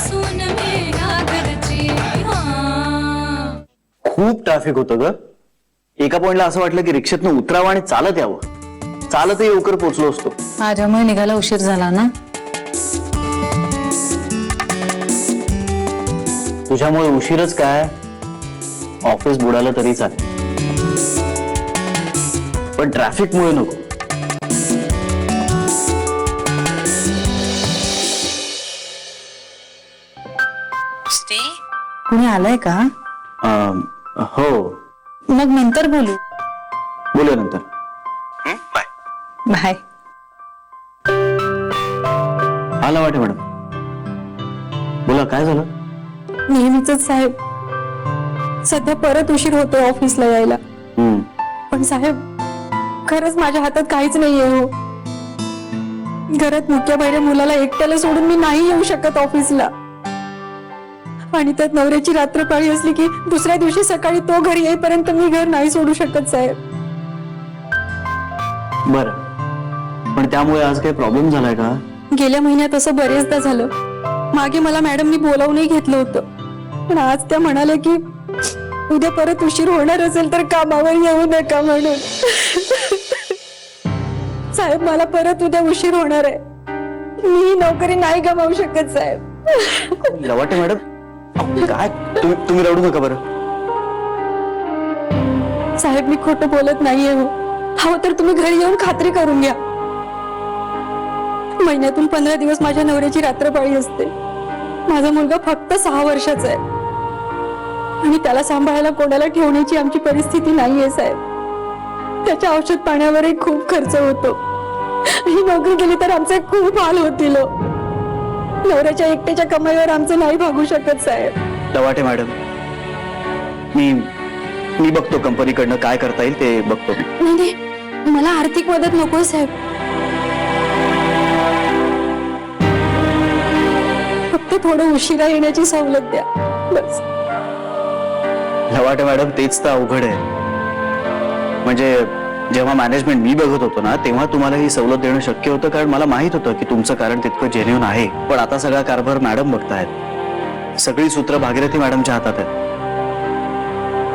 सून मी या घरची. खूप ट्रॅफिक होतं ग. एका पॉइंटला असं वाटलं की रिक्षेतनं उतरावं आणि चालत यावं. चालतही लवकर पोहोचलो असतो. माझ्यामुळे निघायला उशीर झाला ना. तुझ्यामुळे उशीरच काय, ऑफिस बुडालं तरी चालेल, पण ट्रॅफिकमुळे नको. कुणी आलंय का? हो, मग नंतर बोलू. बोलूया नंतर. बाय. बाय. आला वाटे मॅडम, बोला काय झालं? नेहमीच साहेब, सध्या परत उशीर होतोय ऑफिसला यायला. पण साहेब, खरंच माझ्या हातात काहीच नाहीये हो. घरात मुख्य बाहेर मुलाला एकट्याला सोडून मी नाही येऊ शकत ऑफिसला. आणि त्यात नवऱ्याची रात्रपाळी असली की दुसऱ्या दिवशी सकाळी तो घरी येईपर्यंत मी घर नाही सोडू शकत साहेब. बरं, पण त्यामुळे आज काही प्रॉब्लेम झालाय का? गेल्या महिन्यात असं बरेचदा झालं. मागे मला मॅडमनी बोलावूनही घेतलं होतं, पण आज त्या म्हणाले की उद्या परत उशीर होणार असेल तर कामावर येऊ नका म्हणून. साहेब, मला परत उद्या उशीर होणार आहे. मी ही नोकरी नाही गमावू शकत साहेब. लवाटे मॅडम, काय तुम्ही रडू नका बरं. साहेब, मी खोटं बोलत नाहीये हो. हवं तर तुम्ही घरी येऊन खात्री करून घ्या. महिन्यातून 15 दिवस माझ्या नवऱ्याची रात्रपाळी असते. माझा मुलगा फक्त 6 वर्षाचा आहे आणि त्याला सांभाळायला कोणाला ठेवण्याची आमची परिस्थिती नाहीये साहेब. त्याच्या औषध पाण्यावरही खूप खर्च होतो. ही नोकरी गेली तर आमचे खूप हाल होतील. नवऱ्याच्या एकट्याच्या कमाईवर आमचं नाही भागू शकत साहेब. लवाटे मॅडम, मी बघतो कंपनीकडनं काय करता येईल ते बघतो. नाही, मला आर्थिक मदत नको साहेब. फक्त थोडं उशिरा येण्याची सवलत द्या बस. लवाटे मॅडम, तेच तर अवघड आहे. म्हणजे जेव्हा मॅनेजमेंट मी बघत होतो ना, तेव्हा तुम्हाला ही सवलत देणं शक्य होतं, कारण मला माहित होतं की तुमचं कारण तितकं जेन्युइन आहे. पण आता सगळा कारभार मॅडम बघतायत. सगळी सूत्र भागीरथी मॅडमच्या हातात आहेत.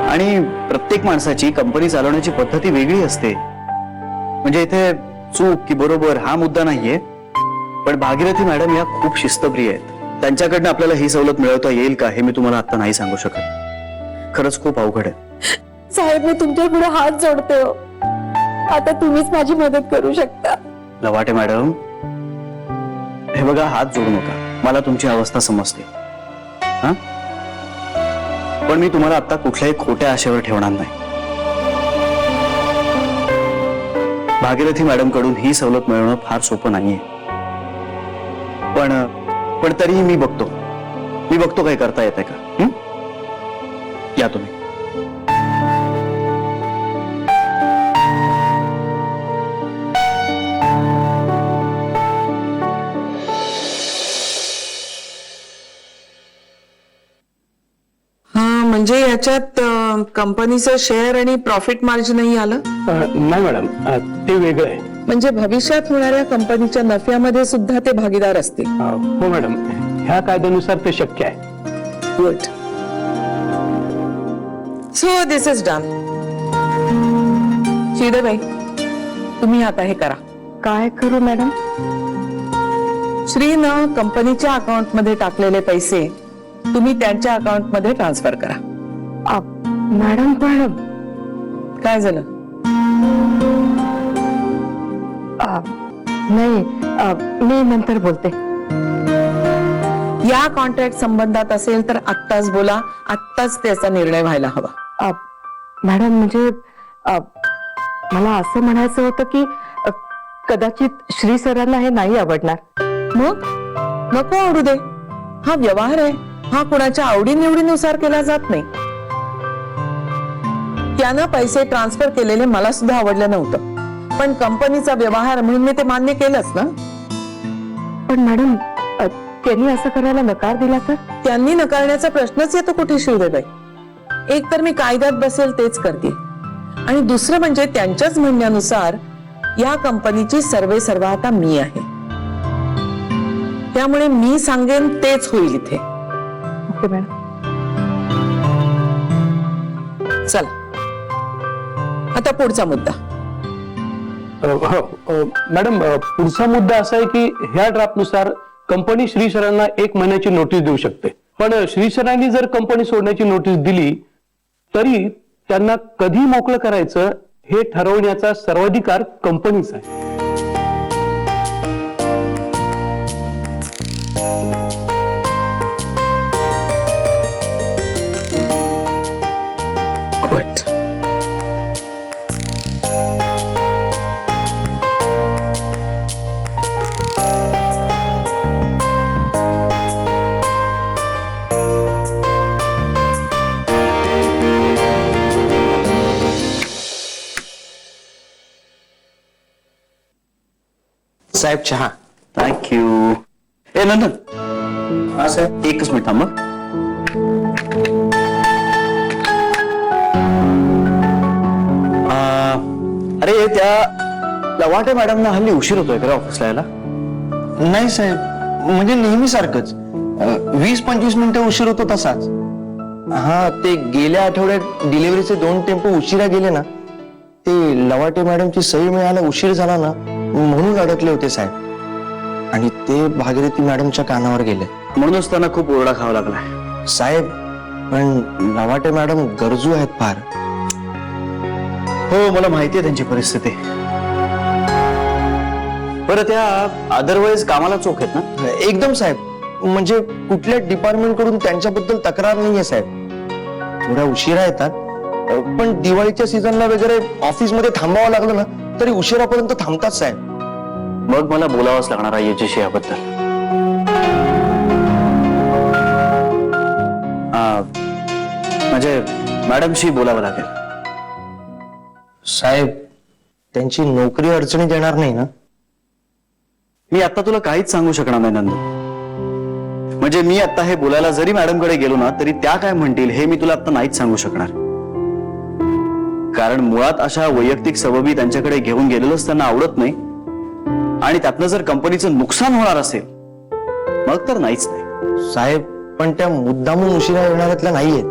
आणि प्रत्येक माणसाची कंपनी चालवण्याची पद्धती वेगळी असते. म्हणजे इथे चूक की बरोबर हा मुद्दा नाहीये, पण भागीरथी मॅडम या खूप शिस्तप्रिय आहेत. त्यांच्याकडनं आपल्याला ही सवलत मिळवता येईल का हे मी तुम्हाला आता नाही सांगू शकत. खरंच खूप अवघड आहे. साहेब, मी तुमच्या पुढे हात जोडते हो. आता तुम्हीच माझी मदत करू शकता. लवाटे मॅडम, हे बघा, हात जोडू नका. मला तुमची अवस्था समजते, हा? पण मी तुम्हाला आता कुठल्याही खोट्या आशेवर ठेवणार नाही. भागीरथी मॅडम कडून ही सवलत मिळवणं फार सोपं नाहीये. पण तरीही मी बघतो काही करता येते का. या तुम्ही. म्हणजे याच्यात कंपनीचं शेअर आणि प्रॉफिट मार्जिनही आलं? नाही मॅडम, ते वेगळं आहे. म्हणजे भविष्यात होणाऱ्या कंपनीच्या नफ्यामध्ये सुद्धा ते भागीदार असतील? हो मॅडम, ह्या कायद्यानुसार ते शक्य आहे. Good. So this is done. श्रीदेबाई, तुम्ही आता हे करा. काय करू मॅडम? श्रीनं कंपनीच्या अकाउंट मध्ये टाकलेले पैसे तुम्ही त्यांच्या अकाउंट मध्ये ट्रान्सफर करा. मॅडम, पण काय झालं? नाही, मी नंतर बोलते. या कॉन्ट्रॅक्ट संबंधात असेल तर आत्ताच बोला. आत्ताच त्याचा निर्णय व्हायला हवा. मॅडम, म्हणजे मला असं म्हणायचं होतं की कदाचित श्री सरांना हे नाही आवडणार. मग नको आवडू दे. हा व्यवहार आहे. हा कुणाच्या आवडीनिवडीनुसार केला जात नाही. त्यानं पैसे ट्रान्सफर केलेले मला सुद्धा आवडलं नव्हतं, पण कंपनीचा व्यवहार म्हणून मी ते मान्य केलंच ना. पण मॅडम, त्यांनी असं करायला नकार दिला तर? त्यांनी नकारण्याचा प्रश्नच येतो कुठे श्रीदेबाई. एक तर मी कायद्यात बसेल तेच करते, आणि दुसरं म्हणजे त्यांच्याच म्हणण्यानुसार या कंपनीची सर्वेसर्वा आता मी आहे. त्यामुळे मी सांगेन तेच होईल इथे. Okay madam. चला आता पुढचा मुद्दा. मॅडम, पुढचा मुद्दा असा आहे की ह्या ड्राफ्टनुसार कंपनी श्री सरांना 1 महिन्याची नोटीस देऊ शकते. पण श्री सरांनी जर कंपनी सोडण्याची नोटीस दिली तरी त्यांना कधी मोकळं करायचं हे ठरवण्याचा सर्वाधिकार कंपनीचा आहे. साहेब चहा. थँक्यू. ए नंदन. हा साहेब, एकच मिनिट थांब. अरे त्या लवाटे मॅडमना हल्ली उशीर होतोय का ऑफिसला यायला? नाही साहेब, म्हणजे नेहमी सारखंच 20-25 मिनिटं उशीर होतो तसाच. हा, ते गेल्या आठवड्यात डिलिव्हरीचे 2 टेम्पो उशिरा गेले ना, ते लवाटे मॅडमची सही मिळायला उशीर झाला ना म्हणून अडकले होते साहेब. आणि ते भागीरथी मॅडमच्या कानावर गेले. म्हणूनच त्यांना खूप ओरडा खावा लागलाय. साहेब, पण लवाटे मॅडम गरजू आहेत फार. हो, मला माहिती आहे त्यांची परिस्थिती. बरं, त्या अदरवाईज कामाला चोख आहेत ना? एकदम साहेब, म्हणजे कुठल्या डिपार्टमेंट कडून त्यांच्याबद्दल तक्रार नाहीये साहेब. थोड्या उशिरा येतात, पण दिवाळीच्या सीझनला वगैरे ऑफिसमध्ये थांबावं लागलं ना तरी उशिरापर्यंत थांबतात साहेब. मग मला बोलावंच लागणार आहे याच्याशी याबद्दल. म्हणजे मॅडमशी बोलावं लागेल. साहेब, त्यांची नोकरी अडचणीत येणार नाही ना? मी आता तुला काहीच सांगू शकणार नाही नंदन. म्हणजे मी आता हे बोलायला जरी मॅडमकडे गेलो ना तरी त्या काय म्हणतील हे मी तुला आता नाहीच सांगू शकणार. कारण मुळात अशा वैयक्तिक सबबी त्यांच्याकडे घेऊन गेलेलोच त्यांना आवडत नाही. आणि त्यातनं जर कंपनीचं नुकसान होणार असेल मग तर नाहीच नाही. साहेब, पण त्या मुद्दामून उशिरा येणाऱ्यातल्या नाहीयेत.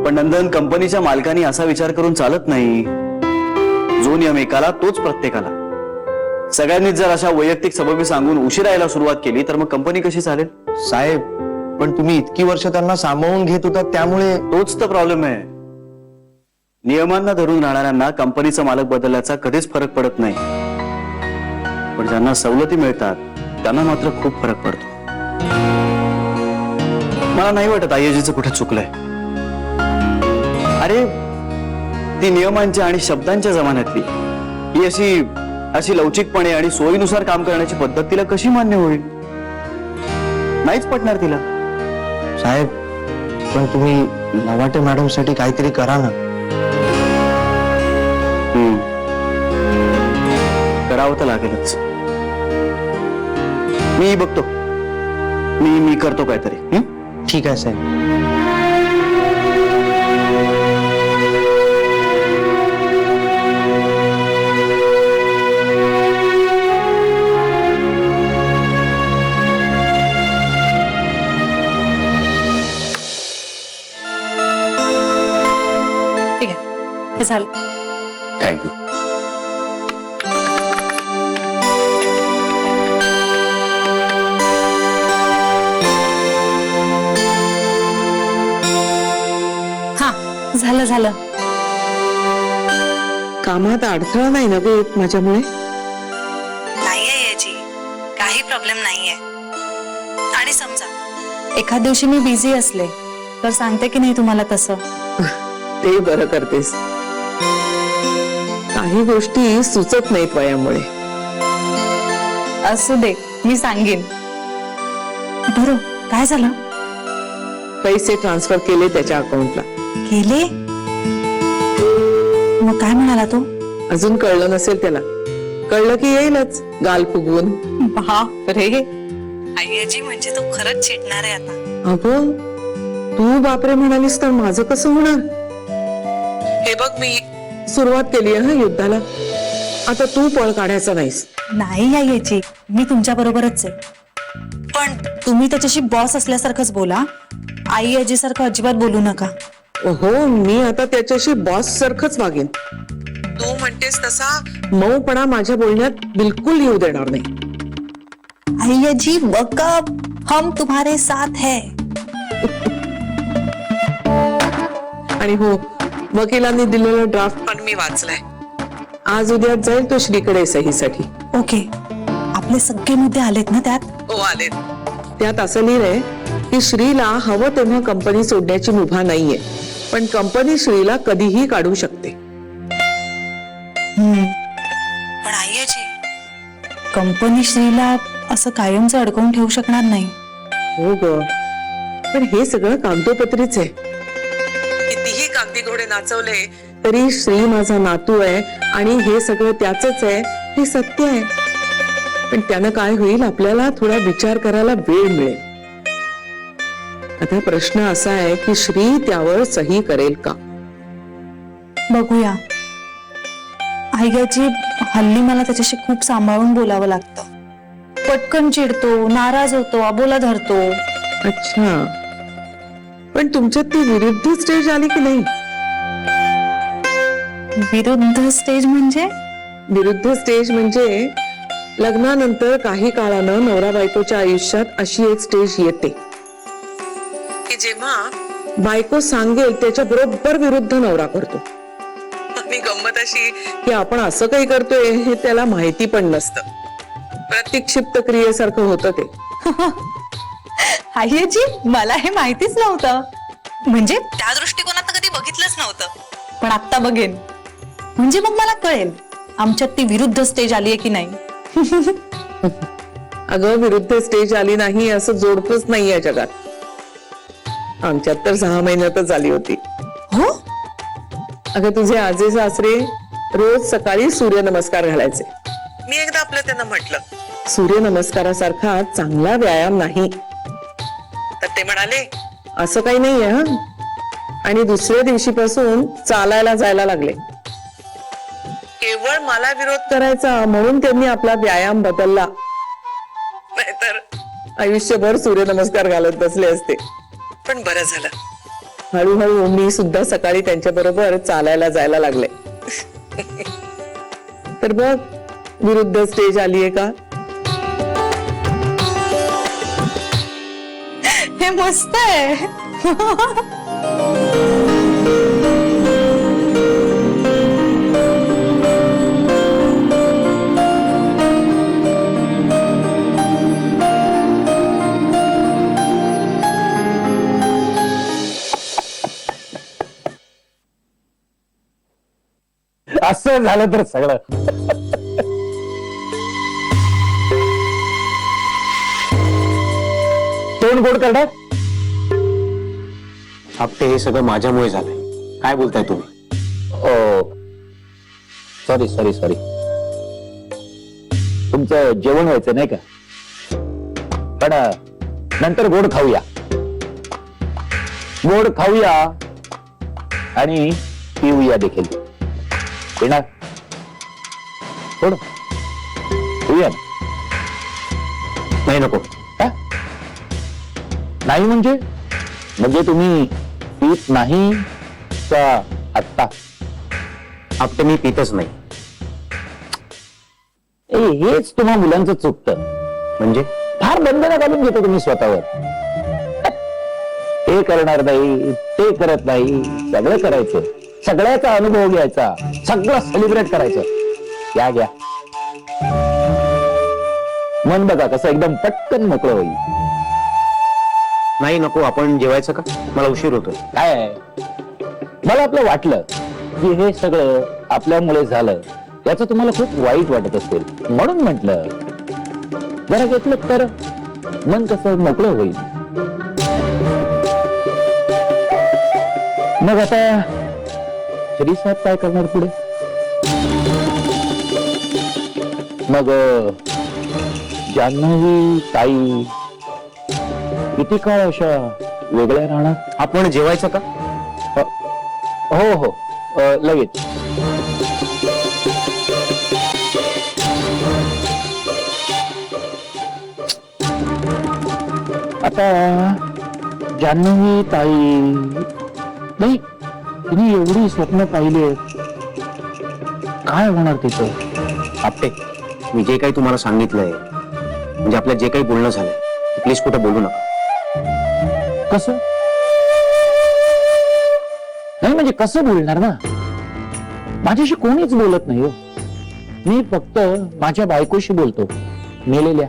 पण नंदन, कंपनीच्या मालकांनी असा विचार करून चालत नाही. जो नियम एकाला तोच प्रत्येकाला. सगळ्यांनीच जर अशा वैयक्तिक सबबी सांगून उशिरा यायला सुरुवात केली तर मग कंपनी कशी चालेल? साहेब, पण तुम्ही इतकी वर्ष त्यांना सांभाळून घेत होता त्यामुळे. तोच तर प्रॉब्लेम आहे. नियमांना धरून राहणाऱ्यांना कंपनीचा मालक बदलण्याचा कधीच फरक पडत नाही. पण ज्यांना सवलती मिळतात त्यांना मात्र खूप फरक पडतो. मला नाही वाटत आयजीचं कुठे चुकलंय. अरे, ती नियमांच्या आणि शब्दांच्या जमान्यातली ही अशी लवचिकपणे आणि सोयीनुसार काम करण्याची पद्धत तिला कशी मान्य होईल? नाहीच पटणार तिला. साहेब, पण तुम्ही लवाटे मॅडम साठी काहीतरी करा ना. करावं तर लागेलच. मी बघतो, मी करतो काहीतरी. ठीक आहे साहेब. ठीक आहे, हे झालं. थँक्यू. झालं झालं. कामात अडथळा नाही ना ग येत माझ्यामुळे? नाहीये याची काही प्रॉब्लेम नाहीये. आणि समजा एखाद दिवशी मी बिझी असले तर सांगते की नाही तुम्हाला तसं. ते बरं करतेस. काही गोष्टी सुचत नाहीत वयामुळे. असू दे, मी सांगेन. बरं, काय झालं? पैसे ट्रान्सफर केले त्याच्या अकाउंटला. केले? मग काय म्हणाला तो? अजून कळलं नसेल त्याला. कळलं की येईलच गाल फुगवून. बाप रे, आयजी म्हणजे तो खरंच चिडणार आहे आता. अगं, तू बापरे म्हणालीस तर माझं कसं होणार? हे बघ, मी सुरुवात केली आहे युद्धाला. आता तू पळ काढायचा नाहीस. नाही आई याची, मी तुमच्या बरोबरच आहे. पण तुम्ही त्याच्याशी बॉस असल्यासारखंच बोला. आई आजी सारखं अजिबात बोलू नका. हो, मी आता त्याच्याशी बॉस सारखंच वागेन. तू म्हणतेस तसा मऊपणा माझ्या बोलण्यात बिलकुल येऊ देणार नाही. आई आजी वकअप, हम तुम्हारे साथ है. आणि हो, वकिलांनी दिलेला ड्राफ्ट पण मी वाचलाय. आज उद्या जाईल तो श्रीकडे सहीसाठी. ओके, आपले सगळे मुद्दे आलेत ना त्यात? हो, आले. त्यात असं लिहिलंय की श्रीला हवं तेव्हा कंपनी सोडण्याची मुभा नाहीये, पण कंपनी श्रीला कधीही काढू शकते. पण आई आजी, कंपनी श्रीला असं कायमचं अडकवून ठेवू शकणार नाही. हो ग, पण हे सगळं कागदोपत्रीच आहे. कितीही कागदी घोडे नाचवले तरी श्री माझा नातू आहे आणि हे सगळं त्याचंच आहे, हे सत्य आहे. पण त्यानं काय होईल आपल्याला थोडा विचार करायला वेळ मिळेल. आता प्रश्न असा आहे की श्री त्यावर सही करेल का? बघूया. आई आजी, हल्ली मला त्याच्याशी खूप सांभाळून बोलावं लागतं. पटकन चिडतो, नाराज होतो, अबोला धरतो. अच्छा, पण तुमच्यात ती विरुद्ध स्टेज आली की नाही? विरुद्ध स्टेज म्हणजे? विरुद्ध स्टेज म्हणजे लग्नानंतर काही काळानं नवरा बायकोच्या आयुष्यात अशी एक स्टेज येते की जेव्हा बायको सांगेल त्याच्या बरोबर विरुद्ध नवरा करतो. आणि गंमत अशी की आपण असं काही करतोय हे त्याला माहिती पण नसतं. प्रतिक्षिप्त क्रियेसारखं होतं ते. आई आजी, मला हे माहितीच नव्हतं. म्हणजे त्या दृष्टिकोनात कधी बघितलंच नव्हतं, पण आता बघेन. म्हणजे मग मला कळेल आमच्यात ती विरुद्ध स्टेज आलीये की नाही. अगं, विरुद्ध स्टेज आली नाही असं जोडतच नाही या जगात. आमच्यात तर 6 महिन्यातच आली होती. हो? अगं, तुझे आजे सासरे रोज सकाळी सूर्यनमस्कार घालायचे. मी एकदा आपलं त्यांना म्हटलं, सूर्यनमस्कारासारखा चांगला व्यायाम नाही. तर ते म्हणाले, असं काही नाहीये हा. आणि दुसऱ्या दिवशीपासून चालायला जायला लागले. केवळ मला विरोध करायचा म्हणून त्यांनी आपला व्यायाम बदलला, नाहीतर आयुष्यभर सूर्यनमस्कार घालत बसले असते. पण बरं झालं, हळूहळू मी सुद्धा सकाळी त्यांच्या बरोबर चालायला जायला लागले. तर बघ, विरुद्ध स्टेज आलीये का? हे मस्त आहे. असं झालं तर सगळं. तोंड गोड करणार. आपटे, हे सगळं माझ्यामुळे झालंय. काय बोलताय तुम्ही? Sorry sorry sorry. तुमचं जेवण व्हायचं नाही का? पण नंतर गोड खाऊया. गोड खाऊया आणि पिऊया देखील. येणार थोडं पिऊया ना? नाही, नको. का? नाही म्हणजे? म्हणजे तुम्ही पीत नाही का आत्ता? आपटे, मी पितच नाही. हेच तुम्हा मुलांचं चुकतं. म्हणजे फार बंधनं घालून घेतो तुम्ही स्वतःवर. हे करणार नाही, ते करत नाही, सगळं करायचं, सगळ्याचा अनुभव घ्यायचा, सगळं सेलिब्रेट करायचं. घ्या मन बघा कसं एकदम पटकन मोकळं होईल. नाही, नको. आपण जेवायचं का? मला उशीर होतोय. काय मला आपलं वाटलं की हे सगळं आपल्यामुळे झालं, याचं तुम्हाला खूप वाईट वाटत असेल, म्हणून म्हटलं जरा घेतलं तर मन कसं मोकळं होईल. मग आता श्री साहेब काय करणार पुढे? मग जान्हवी ताई किती काळ अशा वेगळ्या राहणार? आपण जेवायचं का? हो हो लगेच. आता जान्हवी ताई नाही, तिने एवढी स्वप्न पाहिली, काय होणार तिचं? आपटे, मी जे काही तुम्हाला सांगितलंय, म्हणजे आपलं जे काही बोलणं झालंय, प्लीज कुठं बोलू नका. कसं नाही म्हणजे कसं बोलणार ना? माझ्याशी कोणीच बोलत नाही हो. मी फक्त माझ्या बायकोशी बोलतो, मेलेल्या.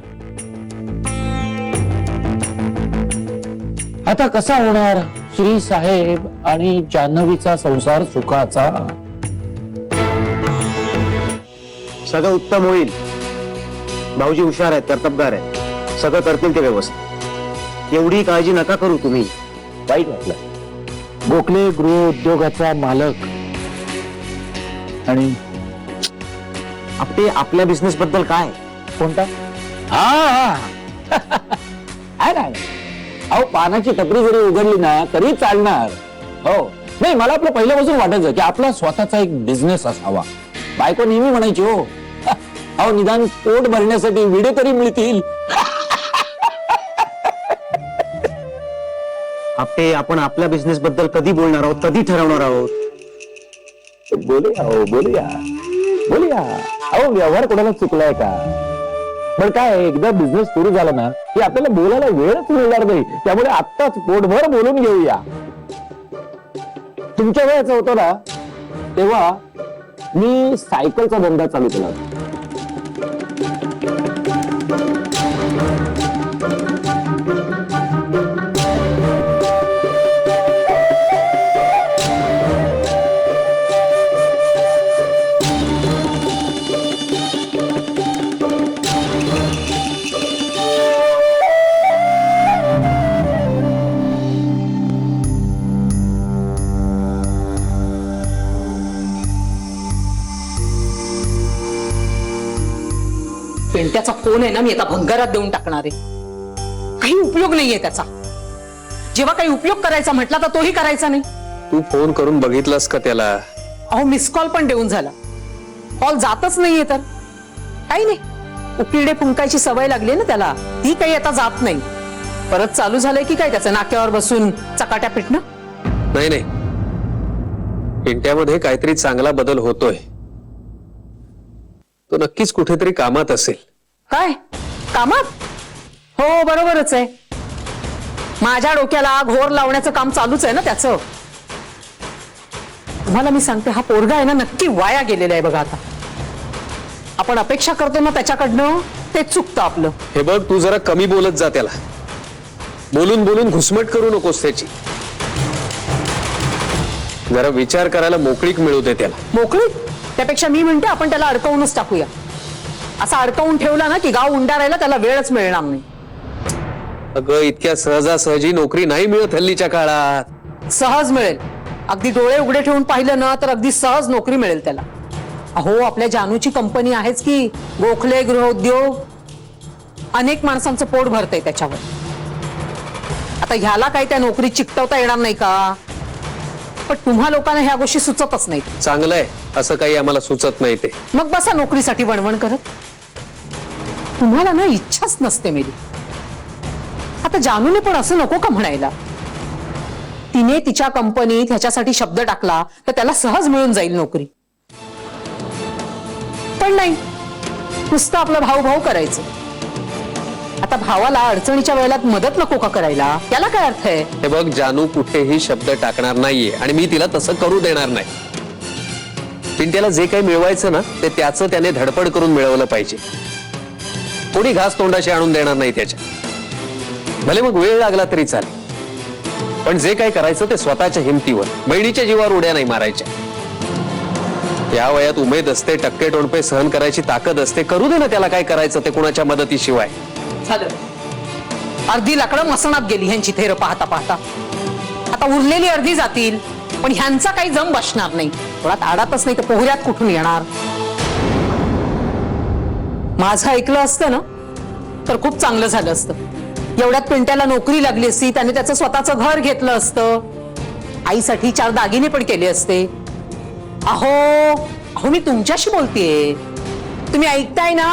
आता कसा होणार श्री साहेब आणि जान्हवीचा संसार सुखाचा? सगळं उत्तम होईल. भाऊजी हुशार आहेत, कर्तबगार आहेत, सगळं करतील ते व्यवस्थित. एवढी काळजी नका करू तुम्ही. वाईट वाटलं. गोखले गृह उद्योगाचा मालक आणि आपटे, आपल्या बिझनेस बद्दल काय? कोणता? हा अहो, पानाची टपरी जरी उघडली ना तरी चालणार. हो नाही, मला आपलं पहिल्यापासून वाटायचं की आपला स्वतःचा एक बिझनेस असावा. बायको नेहमी म्हणायची हो, अहो निदान पोट भरण्यासाठी विडे तरी मिळतील. आपटे, आपण आपल्या बिझनेस बद्दल कधी बोलणार आहोत, कधी ठरवणार आहोत? बोलूया हो, बोलूया. अहो व्यवहार कोणाला चुकलाय का? पण काय, एकदा बिझनेस सुरू झाला ना की आपल्याला बोलायला वेळच मिळणार नाही. त्यामुळे आत्ताच पोटभर बोलून घेऊया. तुमच्या वेळेचं होतं ना तेव्हा मी सायकलचा धंदा चालू केला होता. पेंट्याचा फोन आहे ना, मी आता भंगारात देऊन टाकणार आहे. काही उपयोग नाहीये त्याचा. जेव्हा काही उपयोग करायचा म्हटला तर तोही करायचा नाही. तू फोन करून बघितलास का त्याला? अहो मिस कॉल पण देऊन झाला, कॉल जातच नाहीये. तर काही नाही, उकिरडे फुंकायची सवय लागली ना त्याला, ती काही आता जात नाही. परत चालू झालंय की काय त्याचं नाक्यावर बसून चकाट्या पिटणं? नाही नाही, पिंट्यामध्ये काहीतरी चांगला बदल होतोय. तो नक्कीच कुठेतरी कामात असेल. काय कामात? हो बरोबरच आहे. माझ्या डोक्याला घोर लावण्याचं काम चालूच आहे ना त्याचं. तुम्हाला मी सांगते, हा पोरगा आहे ना नक्की वाया गेलेला आहे बघा. आता आपण अपेक्षा करतो ना त्याच्याकडनं, ते चुकतं आपलं. हे बघ, तू जरा कमी बोलत जा त्याला. बोलून बोलून घुसमट करू नकोस त्याची. जरा विचार करायला मोकळीक मिळू दे त्याला. मोकळी? त्यापेक्षा मी म्हणते आपण त्याला अडकवूनच टाकूया. असा अडकवून ठेवला ना की गाव उंडारायला त्याला वेळच मिळणार नाही. अगं, इतक्या सहजासहजी नोकरी नाही मिळत हल्लीच्या काळात. सहज मिळेल. अगदी डोळे उघडे ठेवून पाहिलं ना तर अगदी सहज नोकरी मिळेल त्याला. अहो आपल्या जानूची कंपनी आहेच की, गोखले गृहोद्योग. अनेक माणसांचं पोट भरतंय त्याच्यावर. आता ह्याला काही त्या नोकरीत चिकटवता येणार नाही का? पण तुम्हा लोकांना ह्या गोष्टी सुचतच नाहीत. चांगलंय, असं काही आम्हाला सुचत नाही ते. मग बसा नोकरीसाठी वणवण करत. तुम्हाला ना इच्छाच नसते मेरी. आता जानूने पण असं नको का म्हणायला? तिने तिच्या कंपनीत ह्याच्यासाठी शब्द टाकला तर त्याला सहज मिळून जाईल नोकरी. पण नाही, नुसतं आपलं भाऊ भाऊ करायचं. आता भावाला अडचणीच्या वेळेला मदत नको का करायला? त्याला काय अर्थ आहे? हे बघ, जानू कुठेही शब्द टाकणार नाहीये आणि मी तिला तसं करू देणार नाही. पिंट्याला जे काही मिळवायचं ना ते त्याचं त्याने धडपड करून मिळवलं पाहिजे. कोणी घास तोंडाशी आणून देणार नाही त्याच्या. भले मग वेळ लागला तरी चालेल, पण जे काही करायचं ते स्वतःच्या हिमतीवर, बहिणीच्या जीवावर उड्या नाही मारायच्या. या वयात उमेद असते, टक्के टोणपे सहन करायची ताकद असते. करू दे ना त्याला काय करायचं ते कुणाच्या मदतीशिवाय. झालं, अर्धी लाकडं मसणात गेली ह्यांची थेर पाहता पाहता. आता उरलेली अर्धी जातील, पण ह्यांचा काही जम बसणार नाही. थोडात आडातच नाही तर पोहऱ्यात कुठून येणार? माझं ऐकलं असतं ना तर खूप चांगलं झालं असतं. एवढ्यात पिंट्याला नोकरी लागली असती, त्याने त्याचं स्वतःचं घर घेतलं असतं, आईसाठी 4 दागिने पण केले असते. अहो अहो मी तुमच्याशी बोलतेय, तुम्ही ऐकताय ना?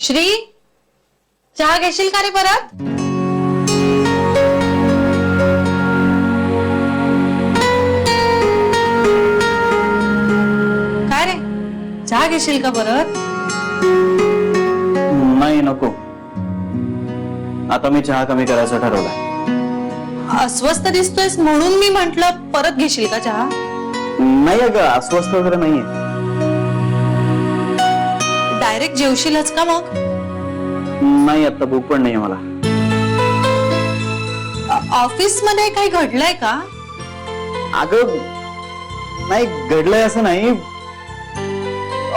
श्री चहा घेशील का रे परत? काय रे चहा घेशील का परत? नाही नको, आता मी चहा कमी करायचा ठरवला. अस्वस्थ दिसतोयस म्हणून मी म्हंटल परत घेशील का चहा? नाही अगं, अस्वस्थ वगैरे नाहीये. डायरेक्ट जेवशीलच का मग? नाही, आता भूक पण नाहीये मला. ऑफिस मध्ये काही घडलंय का? अगं नाही घडलंय असं नाही.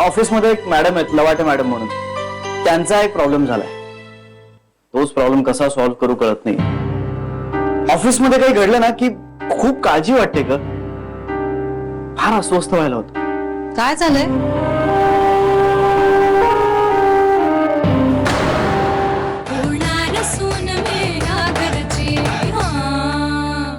ऑफिसमध्ये एक मॅडम आहेत, लवाटे मॅडम म्हणून, त्यांचा एक प्रॉब्लेम झालाय. तोच प्रॉब्लेम कसा सॉल्व्ह करू कळत नाही. ऑफिसमध्ये काही घडलं ना की खूप काळजी वाटते ग. फार अस्वस्थ व्हायला होतं. काय झालंय?